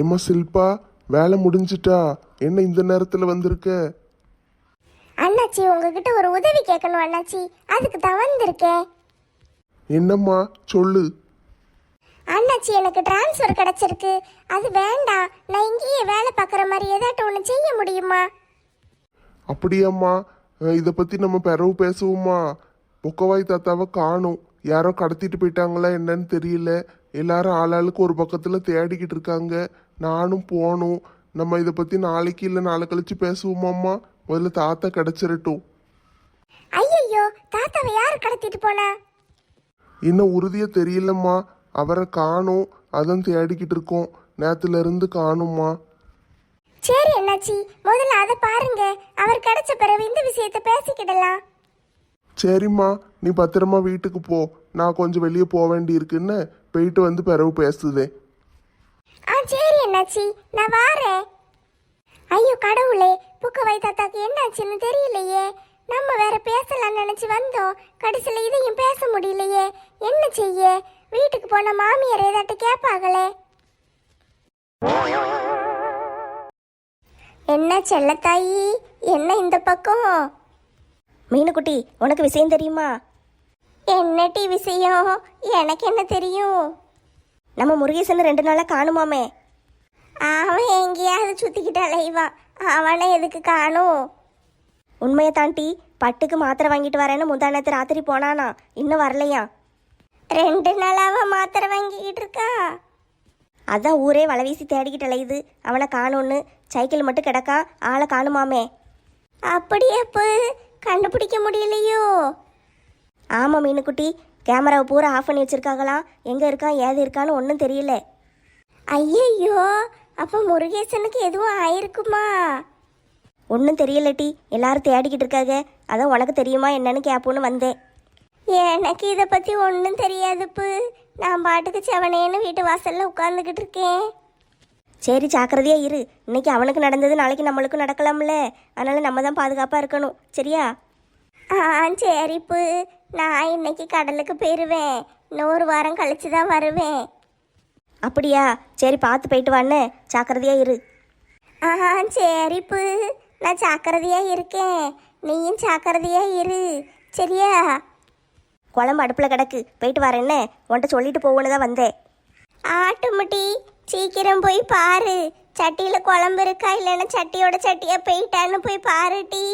ஏம்மா சில்பா, வேலை முடிஞ்சிட்டா? என்ன இந்த நேரத்துல வந்திருக்க? அண்ணாச்சி, உங்ககிட்ட ஒரு உதவி கேட்கணும் அண்ணாச்சி, அதுக்கு தான் வந்திருக்கேன். என்னம்மா சொல்லு. அண்ணாச்சி, எனக்கு டிரான்ஸ்ஃபர் கிடைச்சிருக்கு. அது வேண்டாம், நான் இங்கேயே வேலை பார்க்குற மாதிரி ஏதாட்டும் ஒன்று செய்ய முடியுமா? அப்படியாம்மா? இதை பத்தி நம்ம பிறவு பேசுவோமா? பொக்கவாய் தாத்தாவை காணும். யாரோ கடத்திட்டு போயிட்டாங்களா என்னன்னு தெரியல. எல்லாரும் ஆளாளுக்கு ஒரு பக்கத்துல தேடிக்கிட்டு இருக்காங்க. நானும் போகணும். நம்ம இதை பத்தி நாளைக்கு இல்லை நாளை கழிச்சு பேசுவோமாம்மா? முதல்ல தாத்தா கிடைச்சிரட்டும். ஐயையோ, தாத்தாவை யார் கடத்திட்டு போனா? இன்னும் உறுதியா தெரியலம்மா. அவரை காணும், அதான் தேடிக்கிட்டு இருக்கோம். நேத்துல இருந்து காணும்மா. சரி அண்ணாச்சி, முதல்ல அதை பாருங்க. அவர் கிடைச்ச பிறகு இந்த விஷயத்தை பேசிக்கிடலாம். சரிம்மா, நீ பத்திரமா வீட்டுக்கு போ. நான் கொஞ்சம் வெளியே போக வேண்டி இருக்குன்னு போயிட்டு வந்து பிறகு பேசுதே. சரி அண்ணாச்சி, நான் வாரேன். ஐயோ கடவுளே, புக்கவை தாத்தாக்கு என்னாச்சுன்னு தெரியலையே. நம்ம வேற பேசலாம்னு நினைச்சு வந்தோம், கடைசியில் இதையும் பேச முடியலையே. என்ன செய்ய? வீட்டுக்கு போன மாமியார் ஏதாட்டு கேட்பாங்களே. என்ன செல்லத்தாயி, என்ன இந்த பக்கம்? மீனுக்குட்டி, உனக்கு விஷயம் தெரியுமா? என்ன டி விஷயம்? எனக்கு என்ன தெரியும்? நம்ம முருகேசன் 2 நாளாக காணுமாமே. அவன் எங்கேயாவது சுத்திக்கிட்டு அலைவான். அவனை எதுக்கு காணும்? உண்மையை தாண்டி, பட்டுக்கு மாத்திரை வாங்கிட்டு வரேன்னு முந்தானத்து ராத்திரி போனானா, இன்னும் வரலையா? 2 நாளாவா மாத்திரை வாங்கிக்கிட்டு இருக்கா? அதான் ஊரே வலைவீசி தேடிக்கிட்டு அலையுது. அவனை காணும்னு. சைக்கிள் மட்டும் கிடக்கா, ஆளை காணுமாமே. அப்படியே கண்டுபிடிக்க முடியலையோ? ஆமாம் மீனுக்குட்டி, கேமராவை பூரா ஆஃப் பண்ணி வச்சிருக்காங்களாம். எங்கே இருக்கான் ஏது இருக்கான்னு ஒன்றும் தெரியல. ஐயையோ, அப்போ முருகேசனுக்கு எதுவும் ஆயிருக்குமா? ஒன்றும் தெரியலட்டி, எல்லாரும் தேடிக்கிட்டு இருக்காங்க. அதான் உனக்கு தெரியுமா என்னன்னு கேட்போன்னு வந்தேன். எனக்கு இதை பற்றி ஒன்றும் தெரியாதுப்பு. நான் பாட்டுக்கு செவனேன்னு வீட்டு வாசலில் உட்காந்துக்கிட்டு இருக்கேன். சரி, ஜாக்கிரதையா இரு. இன்னைக்கு அவனுக்கு நடந்தது நாளைக்கு நம்மளுக்கும் நடக்கலாம்ல. அதனால நம்ம தான் பாதுகாப்பாக இருக்கணும், சரியா? சரிப்பு, நான் இன்னைக்கு கடலுக்கு போயிடுவேன். இன்னும் 1 வாரம் கழிச்சு தான் வருவேன். அப்படியா? சரி, பார்த்து போயிட்டு வான்னு. ஜாக்கிரதையா இரு. சரிப்பு, நான் ஜாக்கிரதையா இருக்கேன். நீயும் ஜாக்கிரதையா இரு, சரியா? குழம்பு அடுப்பில் கிடக்கு, போயிட்டு வரேன்னு உன்கிட்ட சொல்லிட்டு போவோன்னு தான் வந்தேன். ஆட்டுமுட்டி, சீக்கிரம் போய் பாரு. சட்டியில் குழம்பு இருக்கா, இல்லைன்னா சட்டியோட சட்டியா போயிட்டான்னு போய் பாரு டி.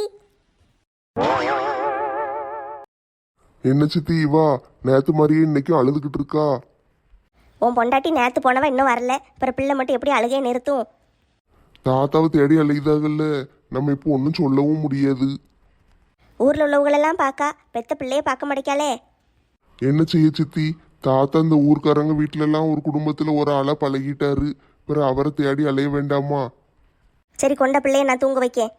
என்ன சித்தி இவா நேத்து மாதிரியே இன்னைக்கும் அழுதுகிட்டு இருக்கா? உன் பொண்டாட்டி நேற்று போனவன் இன்னும் வரல. அப்புறம் பிள்ளை மட்டும் எப்படி அழுகையை நிறுத்தும்? தாத்தாவை தேடி அழைதாகல்ல. நம்ம இப்போ ஒன்றும் சொல்லவும் முடியாது. ஊரில் உள்ளவங்களெல்லாம் பார்க்கா, பெத்த பிள்ளைய பார்க்க மாட்டேக்காளே. என்ன செய்ய சித்தி? தாத்தா இந்த ஊர்க்காரங்க வீட்டுல எல்லாம் ஒரு குடும்பத்துல ஒரு ஆளா பழகிட்டாரு. பிறகு அவரை தேடி அலைய வேண்டாமா? சரி, கொண்ட பிள்ளைய நான் தூங்க வைக்கேன்.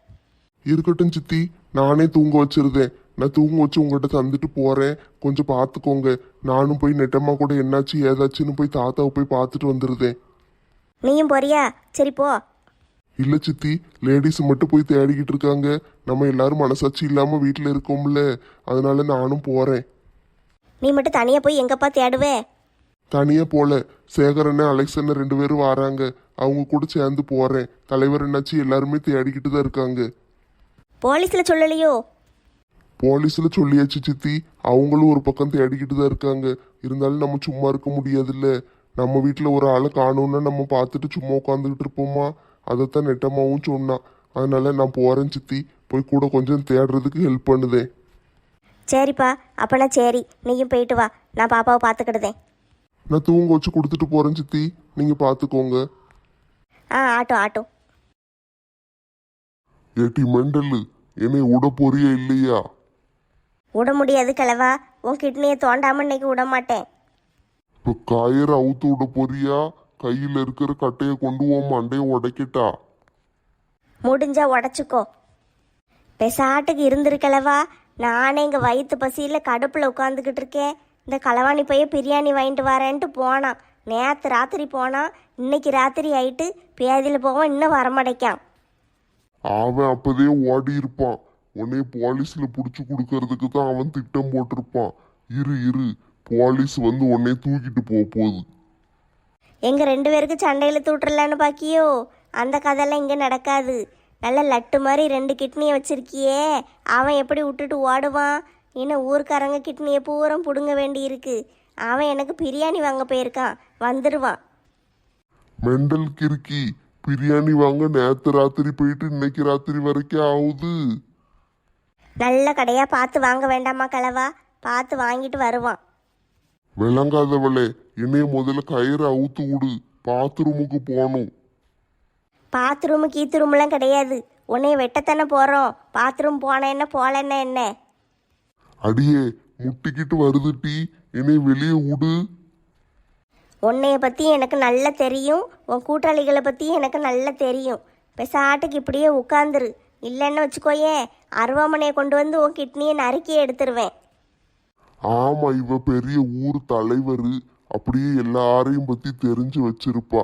இருக்கட்டும் சித்தி, நானே தூங்க வச்சிருந்தேன். நான் தூங்க வச்சு உங்கள்கிட்ட தந்துட்டு போறேன். கொஞ்சம் பார்த்துக்கோங்க. நானும் போய் நெட்டம்மா கூட என்னாச்சு ஏதாச்சுன்னு போய் தாத்தாவை போய் பார்த்துட்டு வந்துருந்தேன். நீயும் போறியா? சரி போ. இல்ல சித்தி, லேடிஸ் மட்டும் போய் தேடிக்கிட்டு இருக்காங்க. நம்ம எல்லாரும் மனசாட்சி இல்லாம வீட்டுல இருக்கோம்ல, அதனால நானும் போறேன். நீ மட்டும் தனியாக போய் எங்கப்பா தேடுவே? தனியா போல, சேகரண்ண அலெக்சண்ண 2 பேரும் வராங்க. அவங்க கூட சேர்ந்து போறேன். தலைவர் என்னாச்சு எல்லாருமே தேடிக்கிட்டு தான் இருக்காங்க. போலீஸில் சொல்லலையோ? போலீஸ்ல சொல்லியாச்சு சித்தி. அவங்களும் ஒரு பக்கம் தேடிக்கிட்டு தான் இருக்காங்க. இருந்தாலும் நம்ம சும்மா இருக்க முடியாதுல்ல. நம்ம வீட்டுல ஒரு ஆளை காணோம்னா நம்ம பார்த்துட்டு சும்மா உட்காந்துக்கிட்டு இருப்போமா? அதைத்தான் நெட்டம்மாவும் சொன்னான். அதனால நான் போறேன் சித்தி. போய் கூட கொஞ்சம் தேடுறதுக்கு ஹெல்ப் பண்ணுதேன். சரிப்பா, அப்பனா சரி, நீயும் போயிட்டு வா. நான் பாப்பாவை பார்த்துக்கிடுதேன். நான் தூங்க வச்சு கொடுத்துட்டு போறேன் சித்தி. நீங்க பாத்துக்கோங்க. ஆட்டும் ஆட்டும். ஏட்டி மெண்டல்லு, என்னை விட போறியா இல்லையா? விட முடியாது கிழவா. உன் கிட்னியை தோண்டாம இன்னைக்கு விட மாட்டேன். இப்ப கயிறு அவுத்து விட போறியா? கையில இருக்கிற கட்டைய கொண்டு உன் மண்டைய உடைக்கட்டா? முடிஞ்சா உடச்சிக்கோ. பெசாட்டுக்கு இருந்திருக்கலவா. நானே இங்கே வயிற்று பசியில் கடுப்பில் உட்காந்துக்கிட்டு இருக்கேன். இந்த களவாணி பைய பிரியாணி வாங்கிட்டு வரேன்ட்டு போனான். நேற்று ராத்திரி போனான், இன்னைக்கு ராத்திரி ஆயிட்டு பேதியில் போவான், இன்னும் வரமாட்டேக்கான். அவன் அப்பதே ஓடி இருப்பான். உன்னை போலீஸ்ல புடிச்சு கொடுக்கறதுக்கு தான் அவன் திட்டம் போட்டிருப்பான். இரு இரு, போலீஸ் வந்து உன்னை தூக்கிட்டு போகுது. எங்கள் 2 பேருக்கு சண்டையில் தூட்டுறலான்னு பாக்கியோ? அந்த கதையெல்லாம் இங்கே நடக்காது. நல்ல லட்டு மாதிரி 2 கிட்னியை வச்சிருக்கியே, அவன் எப்படி விட்டுட்டு ஓடுவான்? இன்னும் ஊர்க்காரங்க கிட்னியை பூரம் பிடுங்க வேண்டி இருக்கு. அவன் எனக்கு பிரியாணி வாங்க போயிருக்கான், வந்துடுவான். மெண்டல் கிறுக்கி, பிரியாணி வாங்க நேத்து ராத்திரி போயிட்டு இன்னைக்கு ராத்திரி வரைக்கும் ஆகுது. நல்ல கடையாக பார்த்து வாங்க வேண்டாமா கலவா? பார்த்து வாங்கிட்டு வருவான். விளங்காதவளே, என்னைய முதல்ல கயிறு அவுத்து விடு, பாத்ரூமுக்கு போகணும். பாத்ரூமு கீத்ரூம்லாம் கிடையாது. உன்னைய வெட்டத்தானே போகிறோம். பாத்ரூம் போன என்ன போலன்னா என்ன? அடியே முட்டிக்கிட்டு வருது டீ, என்னை வெளியே விடு. உன்னைய பற்றி எனக்கு நல்லா தெரியும், உன் கூட்டாளிகளை பற்றி எனக்கு நல்லா தெரியும். பெசாட்டுக்கு இப்படியே உட்காந்துரு. இல்லைன்னு வச்சுக்கோயேன், அருவாமனையை கொண்டு வந்து உன் கிட்னியை நறுக்கி எடுத்துருவேன். ஆமா, இவ பெரிய ஊர் தலைவர், அப்படியே எல்லாரையும் பத்தி தெரிஞ்சு வச்சிருப்பா.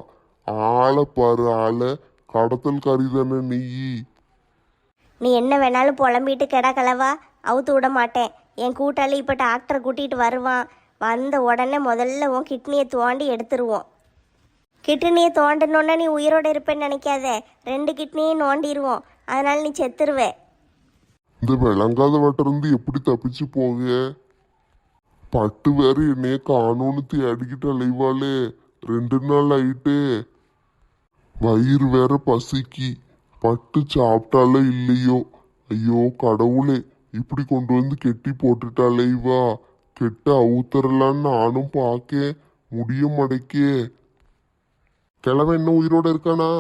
ஆளை பாரு ஆளை, கடத்தல் தானே நீ. நீ என்ன வேணாலும் புலம்பிட்டு கிடக்கலவா, அவுத்து விட மாட்டேன். என் கூட்டாளி இப்போ டாக்டரை கூட்டிகிட்டு வருவான். வந்த உடனே முதல்ல உன் கிட்னியை தோண்டி எடுத்துருவோம். கிட்னியை தோண்டணுன்னா நீ உயிரோடு இருப்பேன்னு நினைக்காத. 2 கிட்னியும் நோண்டிடுவோம். அதனால நீ செத்துருவே. இந்த விளங்காத வட்டிருந்து எப்படி தப்பிச்சு போக? பட்டு வேற என்னைய காணோன்னு தேடிக்கிட்டு அலைவாளே, 2 நாள் ஆயிட்டே. வயிறு வேற பசிக்கு, பட்டு சாப்பிட்டாலே இல்லையோ. ஐயோ கடவுளே, இப்படி கொண்டு வந்து கெட்டி போட்டுட்டாலே இவா. கெட்ட அவுத்தரலான்னு நானும் பார்க்க முடிய மாட்டேக்கே. கிழமை என்ன உயிரோட இருக்கானா?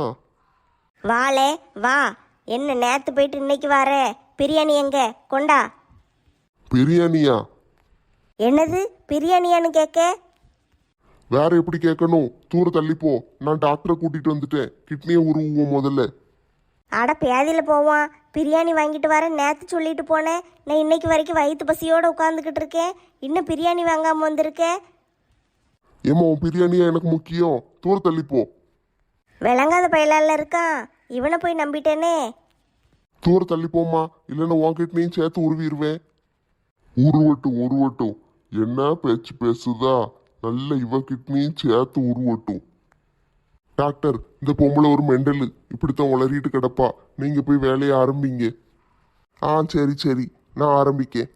வாலே வா. என்ன நேற்று போயிட்டு இன்னைக்கு வர? பிரியாணி எங்க கொண்டா? பிரியாணியா? என்னது பிரியாணியான்னு கேட்க? வேற எப்படி கேட்கணும்? தூர தள்ளிப்போ, நான் டாக்டரை கூட்டிட்டு வந்துட்டேன். கிட்னியை உருவுவோம் முதல்ல. அட பேதியில் போவான். பிரியாணி வாங்கிட்டு வர நேற்று சொல்லிட்டு போனேன். நான் இன்னைக்கு வரைக்கும் வயிற்று பசியோடு உட்காந்துக்கிட்டு இருக்கேன். இன்னும் பிரியாணி வாங்காமல் வந்திருக்கேன். ஏமா உன் பிரியாணியா எனக்கு முக்கியம், தூர தள்ளிப்போ. விளங்காத பயலால இருக்கான், இவனை போய் நம்பிட்டேனே. தூர தள்ளிப்போமா, இல்லைன்னா உன் கிட்னியும் சேர்த்து உருவிடுவேன். உருவட்டும். என்ன பேச்சு பேசுதா? நல்ல இவ கிட்னியும் சேர்த்து உருவட்டும். டாக்டர், இந்த பொம்பளை ஒரு மெண்டலு, இப்படித்தான் உளறிட்டு கிடப்பா. நீங்க போய் வேலையை ஆரம்பிங்க. சரி, நான் ஆரம்பிக்கேன்.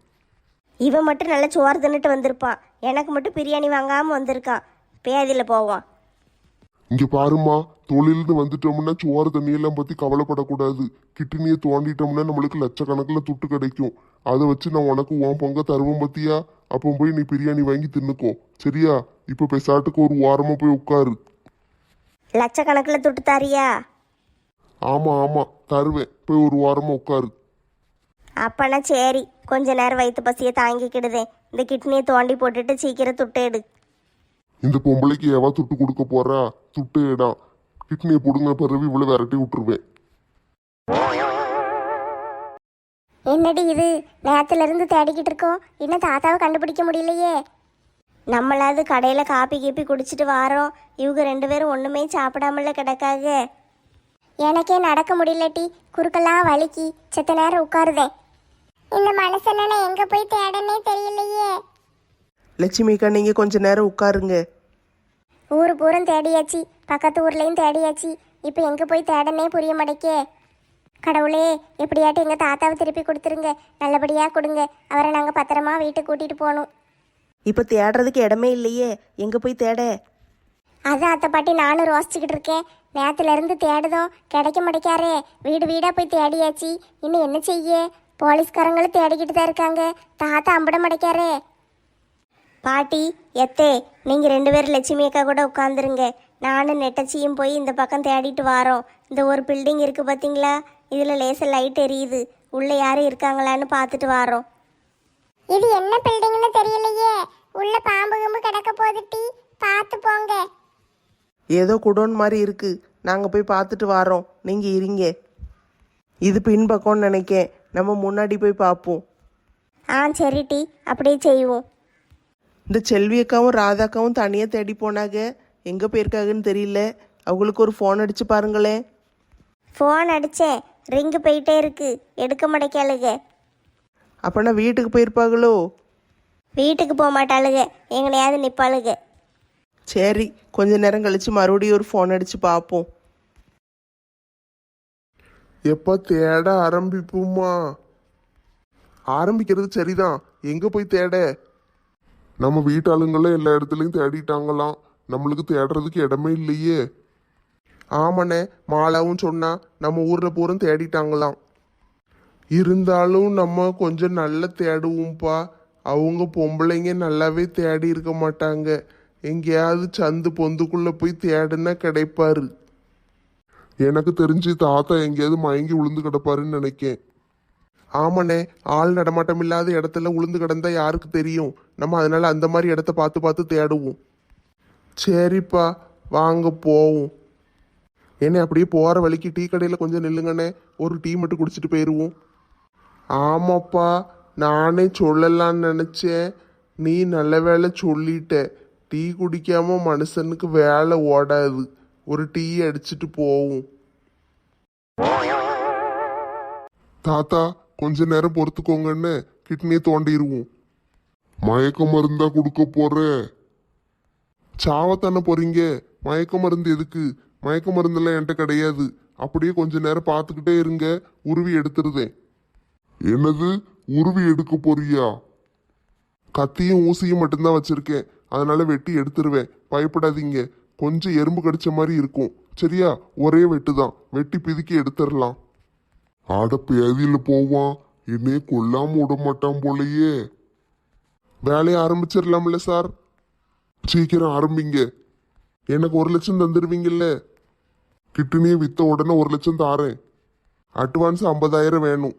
இவன் மட்டும் நல்ல சோறு தின்னுட்டு வந்திருப்பான். எனக்கு மட்டும் பிரியாணி வாங்காமல் வந்திருக்கான். பேதியில் போவான். இங்க பாருமா, தொழில்னு வந்துட்டோம்னா சோறு தண்ணியெல்லாம் பத்தி கவலைப்படக்கூடாது. கிட்னியை தோண்டிட்டோம்னா நம்மளுக்கு லட்சக்கணக்கில் துட்டு கிடைக்கும். அதை வச்சு நான் உனக்கு உன் பங்க தருவோம் பத்தியா? அப்போ போய் நீ பிரியாணி வாங்கி தின்னுக்கோ, சரியா? இப்போ பெசாட்டுக்கு ஒரு வாரமா போய் உட்காரு. லட்சக்கணக்கில் துட்டு தாரியா? ஆமா தருவேன், போய் ஒரு வாரமா உட்காரு. அப்பனா சரி, கொஞ்ச நேரம் வயிற்று பசியை தாங்கிக்கிடுதேன். இந்த கிட்னியை தோண்டி போட்டுட்டு சீக்கிரம் துட்டு எடு. இந்த பொம்பளைக்கு எவா துட்டு கொடுக்க போறா? துட்டு இடம். கிட்னியை பிடுங்க பிறகு இவ்வளவு விரட்டி விட்டுருவேன். என்னடி இது, நேரத்துல இருந்து தேடிக்கிட்டு இருக்கோம், இன்னும் தாத்தாவை கண்டுபிடிக்க முடியலையே. நம்மளாவது கடையில் காப்பி கீப்பி குடிச்சிட்டு வாரோம். இவங்க 2 பேரும் ஒன்றுமே சாப்பிடாமல கிடக்காக. எனக்கே நடக்க முடியலட்டி, குறுக்கெல்லாம் வலிக்கி செத்த நேரம் உட்காருதேன். இந்த மனுஷனை நான் எங்க போய் தேடனே தெரியலையே. லட்சுமிக்கா, நீங்கள் கொஞ்ச நேரம் உட்காருங்க. ஊரு பூரம் தேடியாச்சு, பக்கத்து ஊர்லயும் தேடியாச்சு. இப்போ எங்க போய் தேடனே புரிய மாட்டேக்கே. கடவுளே, எப்படியாட்டும் எங்க தாத்தாவை திருப்பி கொடுத்துருங்க. நல்லபடியா கொடுங்க. அவரை நாங்க பத்திரமா வீட்டுக்கு கூட்டிட்டு போகணும். இப்போ தேடுறதுக்கு இடமே இல்லையே, எங்கே போய் தேட? அதான் அத்தை பாட்டி நானும் ரோசிச்சுக்கிட்டு இருக்கேன். நேரத்துல இருந்து தேடுதோம், கிடைக்க மாட்டேக்காரே. வீடு வீடா போய் தேடியாச்சு, இன்னும் என்ன செய்ய? போலீஸ்காரங்களும் தேடிக்கிட்டு தான் இருக்காங்க. தாத்தா அம்பிட மாட்டேக்காரே. பாட்டி எத்தே, நீங்கள் 2 பேரும் லட்சுமி அக்கா கூட உட்காந்துருங்க. நானும் நெட்டச்சியும் போய் இந்த பக்கம் தேடிட்டு வாரோம். இந்த ஒரு பில்டிங் இருக்குது பார்த்தீங்களா, இதில் லேசர் லைட் எரியுது. உள்ளே யாரும் இருக்காங்களான்னு பார்த்துட்டு வாரோம். இது என்ன பில்டிங்னு தெரியலையே. உள்ள பாம்பு கம்பு கிடக்க போதுட்டி, பார்த்து போங்க. ஏதோ குடோன் மாதிரி இருக்குது, நாங்கள் போய் பார்த்துட்டு வரோம். நீங்கள் இருங்க. இது பின்பக்கம்னு நினைக்கேன், நம்ம முன்னாடி போய் பார்ப்போம். சரி டி, அப்படியே செய்வோம். இந்த செல்வி அக்காவும் ராதாக்காவும் தனியாக தேடி போனாங்க. எங்கே போயிருக்காங்கன்னு தெரியல. அவங்களுக்கு ஒரு ஃபோன் அடித்து பாருங்களேன். ஃபோன் அடித்தேன், ரிங்கு போயிட்டே இருக்கு, எடுக்க மாட்டேக்காளுக. அப்போனா வீட்டுக்கு போயிருப்பாங்களோ? வீட்டுக்கு போக மாட்டாளுக, எங்கனையாவது நிற்பாளுக. சரி, கொஞ்ச நேரம் கழிச்சு மறுபடியும் ஒரு ஃபோன் அடிச்சு பார்ப்போம். எப்ப தேட ஆரம்பிப்போமா? ஆரம்பிக்கிறது சரிதான், எங்க போய் தேட? நம்ம வீட்டாளுங்கள எல்லா இடத்துலயும் தேடிட்டாங்களாம், நம்மளுக்கு தேடுறதுக்கு இடமே இல்லையே. ஆமாண்ணே, மாலாவும் சொன்னா நம்ம ஊர்ல பூரா தேடிட்டாங்களாம். இருந்தாலும் நம்ம கொஞ்சம் நல்லா தேடுவோம்ப்பா. அவங்க பொம்பளைங்க நல்லாவே தேடி இருக்க மாட்டாங்க. எங்கேயாவது சந்து பொந்துக்குள்ள போய் தேடுனா கிடைப்பாரு. எனக்கு தெரிஞ்சு தாத்தா எங்கேயாவது மயங்கி உளுந்து கிடப்பாருன்னு நினைக்கேன். ஆமாண்ணே, ஆள் நடமாட்டம் இல்லாத இடத்துல உளுந்து கிடந்தா யாருக்கு தெரியும்? நம்ம அதனால அந்த மாதிரி இடத்த பார்த்து பார்த்து தேடுவோம். சரிப்பா, வாங்க போவோம். என்ன அப்படியே போகிற வழிக்கு டீ கடையில் கொஞ்சம் நில்லுங்கண்ணே, ஒரு டீ மட்டும் குடிச்சிட்டு போயிடுவோம். ஆமாப்பா, நானே சொல்லலான்னு நினச்சேன், நீ நல்ல வேலை சொல்லிட்ட. டீ குடிக்காம மனுஷனுக்கு வேலை ஓடாது. ஒரு டீ அடிச்சிட்டு போவோம். தாத்தா, கொஞ்ச நேரம் பொறுத்துக்கோங்கன்னு கிட்னியை தோண்டிடுவோம். மயக்க மருந்தா கொடுக்க போற? சாவத்தானே போறீங்க, மயக்க மருந்து எதுக்கு? மயக்க மருந்தெல்லாம் என்கிட்ட கிடையாது. அப்படியே கொஞ்ச நேரம் பார்த்துக்கிட்டே இருங்க, உருவி எடுத்துருதேன். என்னது, உருவி எடுக்க போறியா? கத்தியும் ஊசியும் மட்டும்தான் வச்சிருக்கேன், அதனால வெட்டி எடுத்துருவேன், பயப்படாதீங்க. கொஞ்சம் எறும்பு கடிச்ச மாதிரி இருக்கும், சரியா? ஒரே வெட்டு தான், வெட்டி பிதுக்கி எடுத்துடலாம். ஆட பேதியில போவான், என்னைய கொல்லாம விட மாட்டான் போலயே. வேலையை ஆரம்பிச்சிடலாம்ல சார்? சீக்கிரம் ஆரம்பிங்க. எனக்கு 1 லட்சம் தந்துடுவீங்கல்ல? கிட்னியை வித்த உடனே 1 லட்சம் தாரேன். அட்வான்ஸ் 50,000 வேணும்.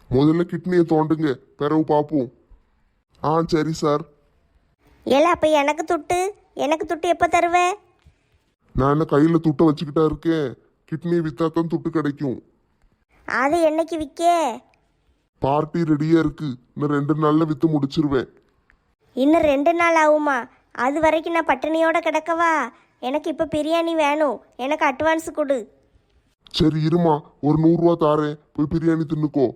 முதல்ல கிட்னியை தோண்டுங்க, பிறகு பார்ப்போம். ஆ சரி சார். ஏல அப்போ எனக்கு துட்டு எப்போ தருவ? நான் என்ன கையில் துட்டை வச்சுக்கிட்டா இருக்கேன்? கிட்னியை வித்தாத்தான் துட்டு கிடைக்கும். அது என்னைக்கு விற்க? பார்ட்டி ரெடியா இருக்கு, இன்னும் 2 நாள்ல வித்து முடிச்சிருவேன். இன்னும் 2 நாள் ஆகுமா? அது வரைக்கும் நான் பட்டினியோட கிடக்கவா? எனக்கு இப்போ பிரியாணி வேணும், எனக்கு அட்வான்ஸ் கொடு. சரி இருமா, ஒரு 100 ரூபா தாரேன், போய் பிரியாணி தின்னுக்கோ.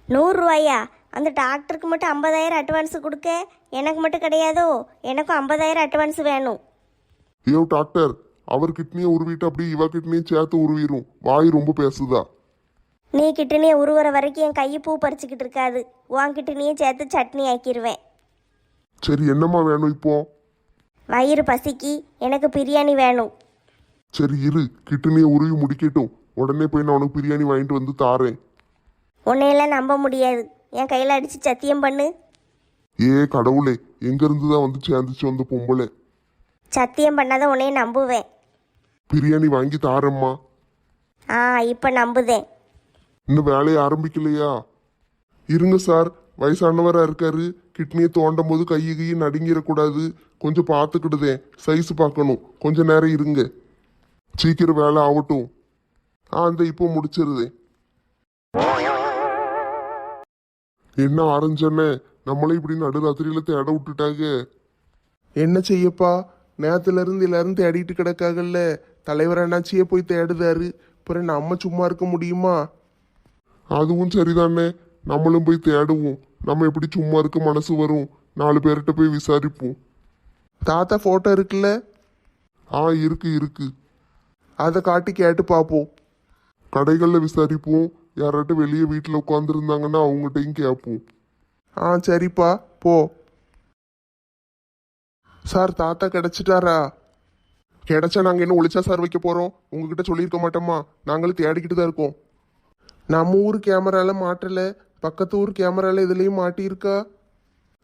100 ரூபாயா? அந்த டாக்டருக்கு மட்டும் 50,000 அட்வான்ஸ் கொடுக்க, எனக்கு மட்டும் கிடையாதோ? எனக்கும் 50,000 அட்வான்ஸ் வேணும். ஐயோ டாக்டர், அவர் கிட்னியை உருவிட்டு அப்படியே இவ கிட்னியை சேர்த்து உருவிடும். வாய் ரொம்ப பேசுதா? நீ கிட்டனியை உருவுற வரைக்கும் என் கையை பூ பறிச்சுக்கிட்டு இருக்காது, உன் கிட்டனியும் சேர்த்து சட்னி ஆக்கிடுவேன். சரி, என்னம்மா வேணும் இப்போ? வயிறு பசிக்கு, எனக்கு பிரியாணி வேணும். சரி இரு, கிட்னியை உருவி முடிக்கட்டும், உடனே போய் நான் உனக்கு பிரியாணி வாங்கிட்டு வந்து தாரேன். உன்னையெல்லாம் நம்ப முடியாது, என் கையில் அடித்து சத்தியம் பண்ணு. ஏ கடவுளே, எங்க இருந்து தான் வந்து சேர்ந்துச்சு வந்த பொம்பளை? சத்தியம் பண்ணாத உன்னைய நம்புவேன். பிரியாணி வாங்கி தாரேம்மா. ஆ, இப்போ நம்புதேன். இன்னும் வேலையை ஆரம்பிக்கலையா? இருங்க சார், வயசானவரா இருக்காரு, கிட்னியை தோண்டும் போது கையை நடுங்கிடக்கூடாது, கொஞ்சம் பார்த்துக்கிடுதேன், சைஸ் பார்க்கணும், கொஞ்ச நேரம் இருங்க. சீக்கிரம் வேலை ஆகட்டும். அந்த இப்போ முடிச்சிருதேன். என்ன ஆரஞ்சண்ணே, நம்மளே இப்படி நடுராத்திரியில தேட விட்டுட்டாங்க. என்ன செய்யப்பா, நேரத்துல இருந்து எல்லாரும் தேடிட்டு கிடக்காகல்ல, தலைவர் அண்ணாச்சியே போய் தேடுதாரு, அப்புறம் நம்ம சும்மா இருக்க முடியுமா? அதுவும் சரிதானே, நம்மளும் போய் தேடுவோம். நம்ம எப்படி சும்மா இருக்க மனசு வரும்? 4 பேர்கிட்ட போய் விசாரிப்போம். தாத்தா போட்டோ இருக்குல்ல? ஆ இருக்கு இருக்கு. அதை காட்டி கேட்டு பார்ப்போம். கடைகளில் விசாரிப்போம், யாராட்டும் வெளியே வீட்டில் உட்காந்துருந்தாங்கன்னா அவங்ககிட்டையும் கேட்போம். ஆ சரிப்பா, போ. சார், தாத்தா கிடைச்சிட்டாரா? கிடைச்சா நாங்கள் என்ன ஒளிச்சா சார் வைக்க போகிறோம்? உங்ககிட்ட சொல்லியிருக்க மாட்டோமா? நாங்களும் தேடிக்கிட்டு தான் இருக்கோம். நம்ம ஊர் கேமரால மாட்டல, பக்கத்து ஊர் கேமரால இதுலேயும் மாட்டியிருக்கா?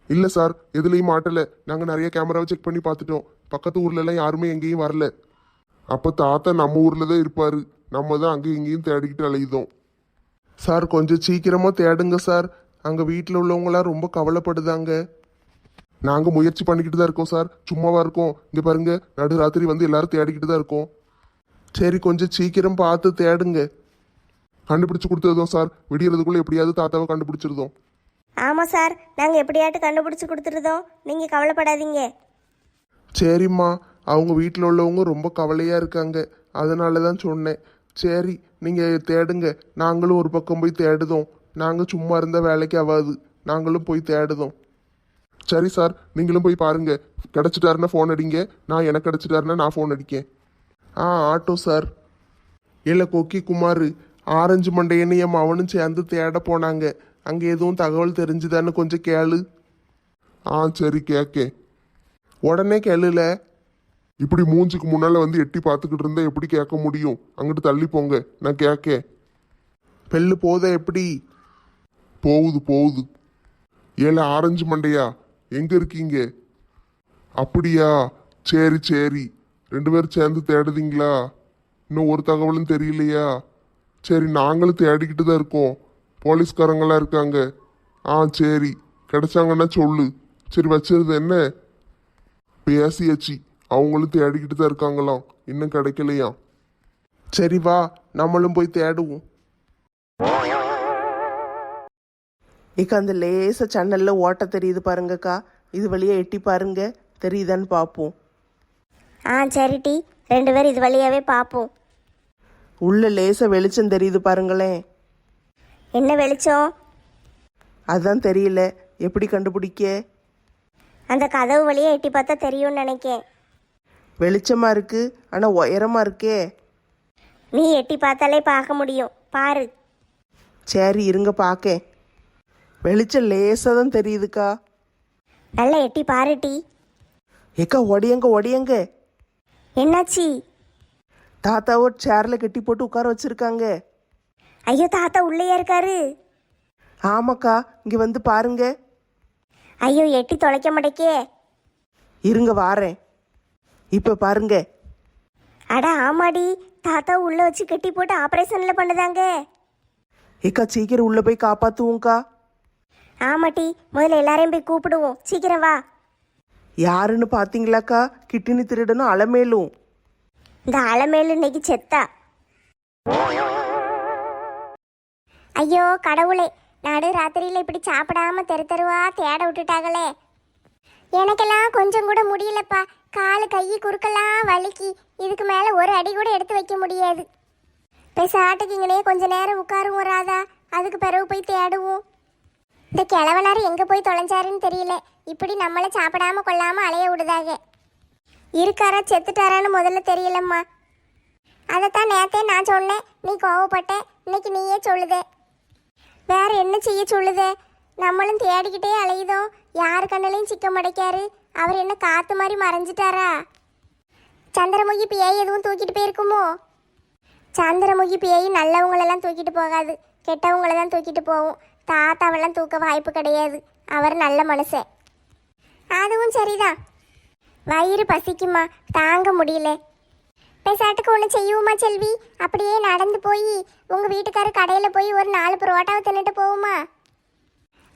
இல்லை சார், எதுலேயும் மாட்டலை. நாங்கள் நிறைய கேமராவை செக் பண்ணி பார்த்துட்டோம், பக்கத்து ஊர்லலாம் யாருமே எங்கேயும் வரல. அப்போ தாத்தா நம்ம ஊரில் தான் இருப்பார், நம்ம தான் அங்கேயும் இங்கேயும் தேடிக்கிட்டு அலையுதோம். சார், கொஞ்சம் சீக்கிரமாக தேடுங்க சார், அங்கே வீட்டில் உள்ளவங்களாம் ரொம்ப கவலைப்படுதாங்க. நாங்கள் முயற்சி பண்ணிக்கிட்டு தான் இருக்கோம் சார், சும்மாவா இருக்கோம்? இங்கே பாருங்க, நடுராத்திரி வந்து எல்லாரும் தேடிக்கிட்டு தான் இருக்கோம். சரி, கொஞ்சம் சீக்கிரம் பார்த்து தேடுங்க. கண்டுபிடிச்சு கொடுத்துருதோம் சார், விடியறதுக்குள்ளே எப்படியாவது தாத்தாவை கண்டுபிடிச்சிருதோம். ஆமாம் சார், நாங்கள் எப்படியாட்டு கண்டுபிடிச்சி கொடுத்துருதோம், நீங்கள் கவலைப்படாதீங்க. சரிம்மா, அவங்க வீட்டில் உள்ளவங்க ரொம்ப கவலையாக இருக்காங்க, அதனால தான் சொன்னேன். சரி, நீங்கள் தேடுங்க, நாங்களும் ஒரு பக்கம் போய் தேடுதோம். நாங்கள் சும்மா இருந்தால் வேலைக்கு ஆகாது, நாங்களும் போய் தேடுதோம். சரி சார், நீங்களும் போய் பாருங்க. கிடைச்சிட்டாருன்னா ஃபோன் அடிங்க, நான் எனக்கு கிடைச்சிட்டாருன்னா நான் ஃபோன் அடிக்கேன். Auto sir. இல்லை கொக்கி குமார், ஆரஞ்சு மண்டையன்னு என் அவனும் சேர்ந்து தேட போனாங்க. அங்கே எதுவும் தகவல் தெரிஞ்சுதான்னு கொஞ்சம் கேளு. சரி கேட்கேன். உடனே கேளுல. இப்படி மூஞ்சுக்கு முன்னால வந்து எட்டி பார்த்துக்கிட்டு இருந்தா எப்படி கேட்க முடியும்? அங்கிட்டு தள்ளி போங்க, நான் கேட்கேன். பெல்லு போதா எப்படி? போகுது. ஏல ஆரஞ்சு மண்டையா, எங்க இருக்கீங்க? அப்படியா, சரி. 2 பேரும் சேர்ந்து தேடுதீங்களா? இன்னும் ஒரு தகவலும் தெரியலையா? சரி, நாங்களும் தேடிக்கிட்டு தான் இருக்கோம். போலீஸ்காரங்களாம் இருக்காங்க. சரி, கிடைச்சாங்கன்னா சொல்லு. சரி, வச்சிருது என்ன? பேசியாச்சு, அவங்களும் தேடிக்கிட்டு தான் இருக்காங்களாம், இன்னும் கிடைக்கலையாம். சரி வா, நம்மளும் போய் தேடுவோம். இக்கா அந்த லேச சன்னல்ல ஓட்ட தெரியுது பாருங்கக்கா, இது வழியா எட்டி பாருங்க, தெரியுதான்னு பார்ப்போம். சரி டி, 2 பேரும் இது வழியாவே பார்ப்போம். உள்ள லேச வெளிச்சம் தெரியுது பாருங்களேன். என்ன வெளிச்சம்? அதான் தெரியல, எப்படி கண்டுபிடிக்க? அந்த கதவு வழியா எட்டி பார்த்தா தெரியும்னு நினைக்கேன். வெளிச்சமா இருக்கு, ஆனா உயரமா இருக்கே. நீ எட்டி பார்த்தாலே பார்க்க முடியும், பாரு. சரி இருங்க பார்க்க. வெளிச்சம் லேசா தான் தெரியுதுக்கா. நல்லா எட்டி பாரு டி. ஏக்கா ஒடியங்க. என்னாச்சு? தாத்தாவோ சேர்ல கட்டி போட்டு உட்கார வச்சிருக்காங்க. ஐயோ, தாத்தா உள்ளேயா இருக்காரு? ஆமாக்கா, இங்க வந்து பாருங்க. ஐயோ, எட்டி தொலைக்க மாட்டேக்கே. இருங்க வாரேன். இப்ப பாருங்க. அட ஆமாடி, தாத்தா உள்ள வச்சு கட்டி போட்டு ஆபரேஷன்ல பண்ணுதாங்க. ஏக்கா சீக்கிரம் உள்ள போய் காப்பாத்துவோம்க்கா. ஆமாட்டி, முதல்ல எல்லாரையும் போய் கூப்பிடுவோம், சீக்கிரம் வா. யாருன்னு பாத்தீங்களாக்கா? கிட்டினி திருடனும் அலமேலும். இந்த அலமேலு இன்னைக்கு செத்தா. ஐயோ கடவுளே, நடு ராத்திரியில இப்படி சாப்பிடாம தெருவா தேட விட்டுட்டாங்களே. எனக்கெல்லாம் கொஞ்சம் கூட முடியலப்பா, காலு கை குறுக்கெல்லாம் வலிக்கு. இதுக்கு மேல ஒரு அடி கூட எடுத்து வைக்க முடியாது. பேசாட்டுக்கு இங்கனே கொஞ்ச நேரம் உட்காருவோம் ராதா, அதுக்கு பிறகு போய் தேடுவோம். இந்த கிழவனாரு எங்க போய் தொலைஞ்சாருன்னு தெரியல, இப்படி நம்மளை சாப்பிடாம கொள்ளாம அலைய விடுதாக. இருக்காரா செத்துட்டாரான்னு முதல்ல தெரியலம்மா. அதைத்தான் நேத்தே நான் சொன்னேன், நீ கோவப்பட்ட. இன்னைக்கு நீயே சொல்லுதே. வேற என்ன செய்ய சொல்லுதே? நம்மளும் தேடிக்கிட்டே அலையுதோம், யாரு கண்ணிலையும் சிக்க மடைக்காரு. அவர் என்ன காத்து மாதிரி மறைஞ்சிட்டாரா? சந்திரமுகி பேய் எதுவும் தூக்கிட்டு போயிருக்குமோ? சந்திரமுகி பேய் நல்லவங்களெல்லாம் தூக்கிட்டு போகாது, கெட்டவங்கள தான் தூக்கிட்டு போகும். தாத்தாவெல்லாம் தூக்க வாய்ப்பு கிடையாது, அவர் நல்ல மனுஷன். அதுவும் சரிதான். வயிறு பசிக்குமா, தாங்க முடியல. பேசாட்டுக்கு ஒன்று செய்யுமா செல்வி? அப்படியே நடந்து போய் உங்கள் வீட்டுக்காரர் கடையில் போய் ஒரு 4 புரோட்டாவை தின்னுட்டு போகுமா?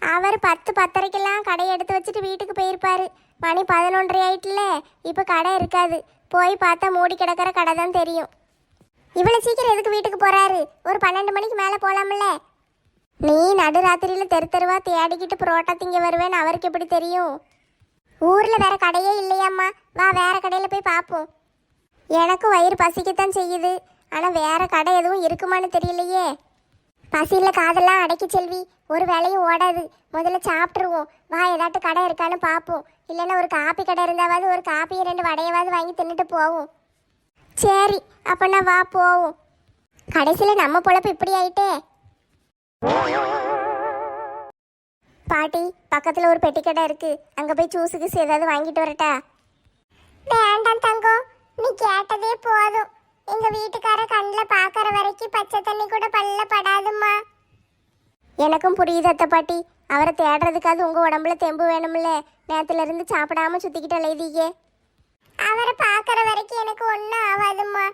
அவர் 10-10:30 கடையை எடுத்து வச்சுட்டு வீட்டுக்கு போயிருப்பாரு. மணி 11:30 ஆயிட்டுல, இப்போ கடை இருக்காது. போய் பார்த்தா மூடி கிடக்கிற கடை தான் தெரியும். இவ்வளோ சீக்கிரம் எதுக்கு வீட்டுக்கு போகிறாரு? ஒரு 12 மணிக்கு மேலே போகலாம்ல. நீ நடுராத்திரியில் தெருவா தேடிக்கிட்டு புரோட்டா திங்க வருவேன்னு அவருக்கு எப்படி தெரியும்? ஊரில் வேற கடையே இல்லையாம்மா, வா வேற கடையில் போய் பார்ப்போம். எனக்கும் வயிறு பசிக்கத்தான் செய்யுது, ஆனால் வேற கடை எதுவும் இருக்குமான்னு தெரியலையே. பசியில் காதெல்லாம் அடைக்கி செல்வி, ஒரு வேலையும் ஓடாது. முதல்ல சாப்பிட்ருவோம், வா ஏதாட்டு கடை இருக்கான்னு பார்ப்போம். இல்லைன்னா ஒரு காப்பி கடை இருந்தாவது ஒரு காப்பியை 2 வடையாவது வாங்கி தின்னுட்டு போவோம். சரி அப்போனா வா போவோம். கடைசியில் நம்ம பொழப்பு இப்படி ஆயிட்டே. பாட்டி, பக்கத்தில் ஒரு பெட்டி கடை இருக்கு, அங்கே போய் ஜூஸுக்கு ஏதாவது வாங்கிட்டு வரட்டா? வேண்டாம் தங்கம், நீ கேட்டதே போதும். எங்க வீட்டுக்கார கண்ணில் பார்க்கற வரைக்கும் பச்சை தண்ணி கூட பல்ல படாதும்மா. எனக்கும் புரியுது அத்தை பாட்டி, அவரை தேடுறதுக்காவது உங்க உடம்புல தெம்பு வேணும்ல. நேரத்துல இருந்து சாப்பிடாம சுத்திக்கிட்டு அலைதீங்க. அவரை பார்க்கற வரைக்கும் எனக்கு ஒன்றும் ஆகாதும்மா.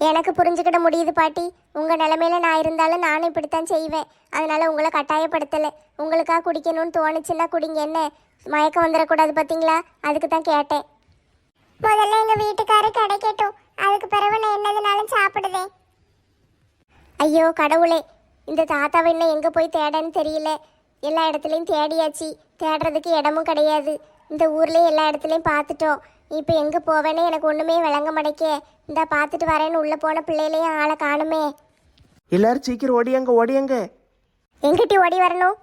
எனக்கு புரிஞ்சுக்கிட முடியுது பாட்டி, உங்க நிலைமையில நான் இருந்தாலும் நானும் இப்படித்தான் செய்வேன். அதனால உங்களை கட்டாயப்படுத்தலை. உங்களுக்காக குடிக்கணும்னு தோணுச்சுன்னா குடிங்க, என்ன மயக்கம் வந்துடக்கூடாது பார்த்தீங்களா? அதுக்கு தான் கேட்டேன். முதல்ல எங்க வீட்டுக்காரரு கிடைக்கட்டும், அதுக்கு பிறகு நான் என்னதுனாலும் சாப்பிடுவேன். ஐயோ கடவுளே, இந்த தாத்தாவை இன்னும் எங்கே போய் தேடன்னு தெரியல. எல்லா இடத்துலையும் தேடியாச்சு, தேடுறதுக்கு இடமும் கிடையாது. இந்த ஊர்லேயும் எல்லா இடத்துலையும் பார்த்துட்டோம். இப்போ எங்கே போவேன்னு எனக்கு ஒன்றுமே விளங்க மாட்டேக்கே. இந்த பார்த்துட்டு வரேன்னு உள்ளே போன பிள்ளையிலையும் ஆளை காணுமே. எல்லாரும் சீக்கிரம் ஓடியாங்க. எங்கிட்டி ஓடி வரணும்?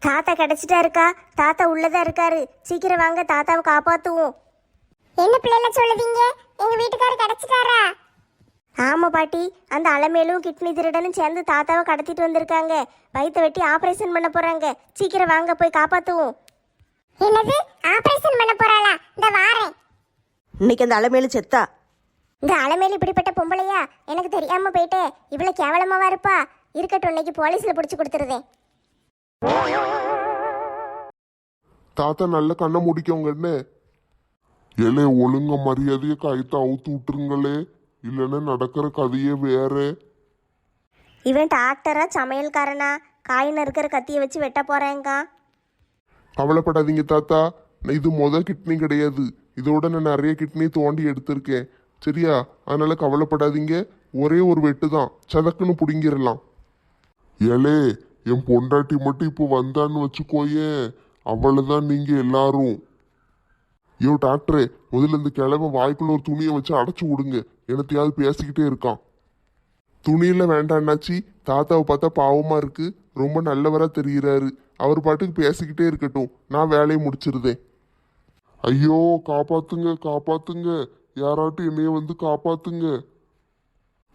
தாத்தா கிடைச்சிட்டா இருக்கா? தாத்தா உள்ளதான் இருக்காரு, சீக்கிரம் வாங்க, தாத்தாவை காப்பாத்துவோம். என்ன பிள்ளைல சொல்லுவீங்க? எங்க வீட்டுக்காரர் கிடைச்சிட்டாரா? ஆமா பாட்டி, அந்த அலமேலும் கிட்னி திருடனும் சேர்ந்து தாத்தாவை கடத்திட்டு வந்திருக்காங்க. வயித்தை வெட்டி ஆபரேஷன் பண்ண போறாங்க. சீக்கிரம் வாங்க, போய் காப்பாத்துவோம். என்னது, ஆபரேஷன் பண்ண போறாளா? இந்த வாரேன். இன்னைக்கு அந்த அலமேலு செத்தா. இந்த அலமேலு இப்படிப்பட்ட பொம்பளையா? எனக்கு தெரியாம போயிட்டே. இவ்வளவு கேவலமாவா இருப்பா? இருக்கட்டும், இன்னைக்கு போலீஸ்ல பிடிச்சு கொடுத்துருதேன். தாத்தா நல்ல கண்ணை முடிக்கவங்க என்ன. ஏலே ஒழுங்க மரியாதையை கயத்தை அவுத்து விட்டுருங்களே, இல்லைன்னா நடக்கிற கதையே வேற. இவன் டாக்டரா சமையல்காரனா? காய் நறுக்கிற கத்தியை வச்சு வெட்ட போறேங்க. கவலைப்படாதீங்க தாத்தா, இது கிட்னி கிடையாது. இதோட நான் நிறைய கிட்னி தோண்டி எடுத்திருக்கேன். சரியா? அதனால கவலைப்படாதீங்க. ஒரே ஒரு வெட்டு தான், சதக்குன்னு பிடுங்கிடலாம். ஏலே, என் பொண்டாட்டி மட்டும் இப்போ வந்தான்னு வச்சுக்கோயே, அவ்வளவுதான் நீங்க எல்லாரும். ஐயோ டாக்டரே, முதல்ல இந்த கிழமை வாய்க்குள்ள ஒரு துணியை வச்சு அடைச்சு விடுங்க. எனத்தையாவது பேசிக்கிட்டே இருக்கான். துணியில வேண்டான்னாச்சி, தாத்தாவை பார்த்தா பாவமா இருக்கு. ரொம்ப நல்லவரா தெரிகிறாரு. அவர் பாட்டுக்கு பேசிக்கிட்டே இருக்கட்டும், நான் வேலையை முடிச்சிருதேன். ஐயோ காப்பாத்துங்க, காப்பாத்துங்க, யாராட்டும் என்னைய வந்து காப்பாத்துங்க.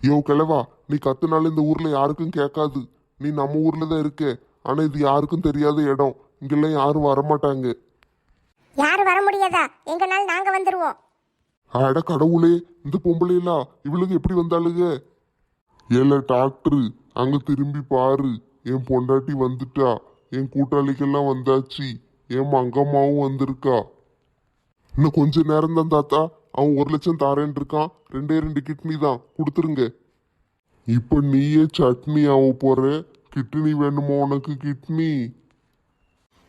ஐயோ கிழவா, நீ கத்துனால இந்த ஊர்ல யாருக்கும் கேட்காது. நீ நம்ம ஊர்ல தான் இருக்க, ஆனா இது யாருக்கும் தெரியாத இடம். இங்கெல்லாம் யாரும் வரமாட்டாங்க. யாரு வர முடியாதா? எங்கனால நாங்க வந்துருவோம். அட கடவுளே, இந்த பொம்பளையிலா இவளுக்கு எப்படி வந்தாளுங்க? ஏல டாக்டரு, அங்க திரும்பி பாரு. என் பொண்டாட்டி வந்துட்டா. என் கூட்டாளிக்கெல்லாம் வந்தாச்சு. என் மங்கம்மாவும் வந்திருக்கா. இன்னும் கொஞ்ச நேரம் தான் தாத்தா. அவன் 1 லட்சம் தாரேன் இருக்கான். 2 கிட்னி தான், கொடுத்துருங்க. இப்ப நீயே சட்னி ஆக போற. கிட்னி வேணுமா உனக்கு? கிட்னி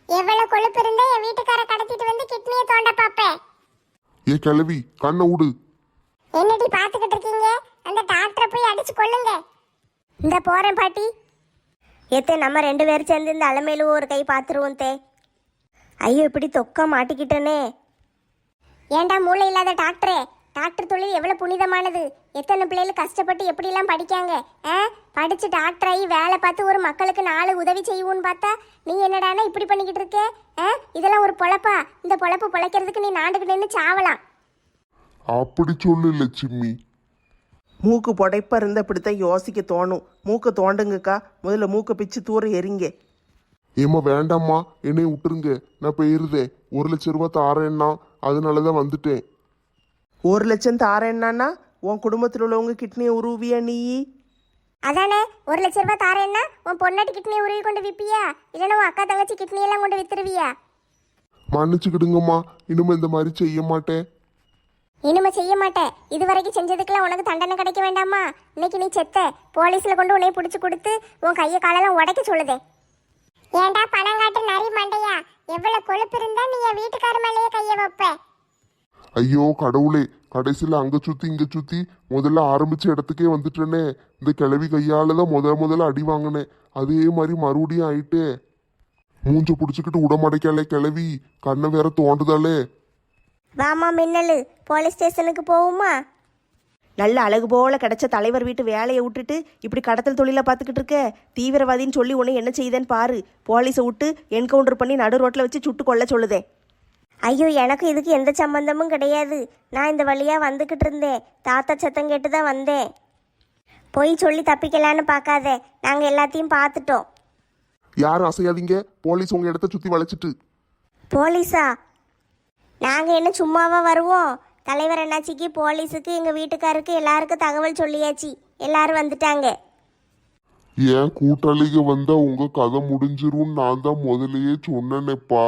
எவ்வளவு கொழுப்பு இருந்தா என் வீட்டுக்கார கடத்திட்டு வந்து கிட்னியை தோண்ட பாப்பேன். ஏ கிழவி, கண்ணை விடு. என்னடி பாத்துக்கிட்டு இருக்கீங்க? அந்த டாக்டரை போய் அடிச்சு கொள்ளுங்க. இந்த போறேன் பாட்டி. ஏத்தே, நம்ம 2 பேரும் சேர்ந்து இந்த அலமேலுவும் ஒரு கை பார்த்துருவோம் தே. ஐயோ, இப்படி தொக்கா மாட்டிக்கிட்டேனே. ஏண்டா மூளை இல்லாத டாக்டரே, டாக்டர் தொழில் எவ்வளவு புனிதமானது. எத்தனை பிள்ளைகள் கஷ்டப்பட்டு எப்படிலாம் படிக்காங்க. படிச்சு டாக்டர் ஆகி வேலை பார்த்து ஒரு மக்களுக்கு 4 உதவி செய்வோன்னு பார்த்தா நீ என்னடானா இப்படி பண்ணிக்கிட்டு இருக்க? இதெல்லாம் ஒரு பொழப்பா? இந்த பொழப்பு பொழைக்கிறதுக்கு நீ நாண்டுக்கு நின்று சாவலாம். அப்படி சொல்லு லட்சுமி. மூக்கு புடைப்பா இருந்தால் இப்படித்தான் யோசிக்க தோணும். மூக்கை தோண்டுங்கக்கா, முதல்ல மூக்கை பிச்சு தூர எறிங்க. ஏமா வேண்டாம்மா, என்னைய விட்டுருங்க. நான் போயிருந்தேன். 1 லட்சம் ரூபாய் தாரேன்னா, அதனாலதான் வந்துட்டேன். 1 லட்சம் தாரேன்னானா உன் குடும்பத்தில் உள்ளவங்க கிட்னியை உருவியா நீ? அதானே, 1 லட்சம் ரூபாய் தாரேன்னா உன் பொண்ணாட்டி கிட்னியை உருவி கொண்டு விற்பியா? இல்லைன்னா உன் அக்கா தங்கச்சி கிட்னி எல்லாம் கொண்டு வித்துருவியா? மன்னிச்சுக்கிடுங்கம்மா, இனிமே இந்த மாதிரி செய்ய மாட்டேன். இனிமே செய்ய மாட்டேன். இது வரைக்கும் செஞ்சதுக்கெல்லாம் உனக்கு தண்டனை கிடைக்க வேண்டாமா? இன்னைக்கு நீ செத்த. போலீஸ்ல கொண்டு உன்னை பிடிச்சு கொடுத்து உன் கையை காலெல்லாம் உடைக்க சொல்லுதே. ஏண்டா பணங்காட்டு நரி மண்டையா, எவ்வளவு கொழுப்பு இருந்தா நீ என் வீட்டுக்கார மேலேயே கைய வைப்ப? ஐயோ கடவுளே, கடைசியில் அங்க சுத்தி இங்க சுத்தி முதல்ல ஆரம்பிச்ச இடத்துக்கே வந்துட்டேனே. இந்த கிழவி கையால தான் முதல்ல அடி வாங்கினேன். அதே மாதிரி மறுபடியும் ஆயிட்டே. மூஞ்ச பிடிச்சிக்கிட்டு உடமடைக்காலே கிழவி, கண்ணை வேற தோண்டுதாலே. வாமா மின்னலு, போலீஸ் ஸ்டேஷனுக்கு போவோமா? நல்ல அழகு போல கிடைச்ச தலைவர் வீட்டு வேலையை விட்டுட்டு இப்படி கடத்தல் தொழிலை பார்த்துக்கிட்டு இருக்க. தீவிரவாதின்னு சொல்லி உன்னை என்ன செய்தேன்னு பாரு. போலீஸை விட்டு என்கவுண்டர் பண்ணி நடு ரோட்டில் வச்சு சுட்டு கொல்ல சொல்லுதே. ஐயோ, எனக்கு இதுக்கு எந்த சம்பந்தமும் கிடையாது. நான் இந்த வழியா வந்துக்கிட்டு இருந்தேன். தாத்தா சத்தம் கேட்டு தான் வந்தேன். போய் சொல்லி தப்பிக்கலான்னு பார்க்காத, நாங்கள் எல்லாத்தையும் பார்த்துட்டோம். யாரும் அசையாதீங்க, போலீஸ் உங்க இடத்த சுத்தி வளைச்சிட்டு. போலீஸா? நாங்கள் என்ன சும்மாவா வருவோம்? தலைவர் என்னாச்சிக்கு, போலீஸுக்கு, எங்கள் வீட்டுக்காருக்கு எல்லாருக்கும் தகவல் சொல்லியாச்சு. எல்லாரும் வந்துட்டாங்க. ஏன் கூட்டாளிக வந்தா உங்க கதை முடிஞ்சிரும் நான் தான் முதலையே சொன்னேனேப்பா.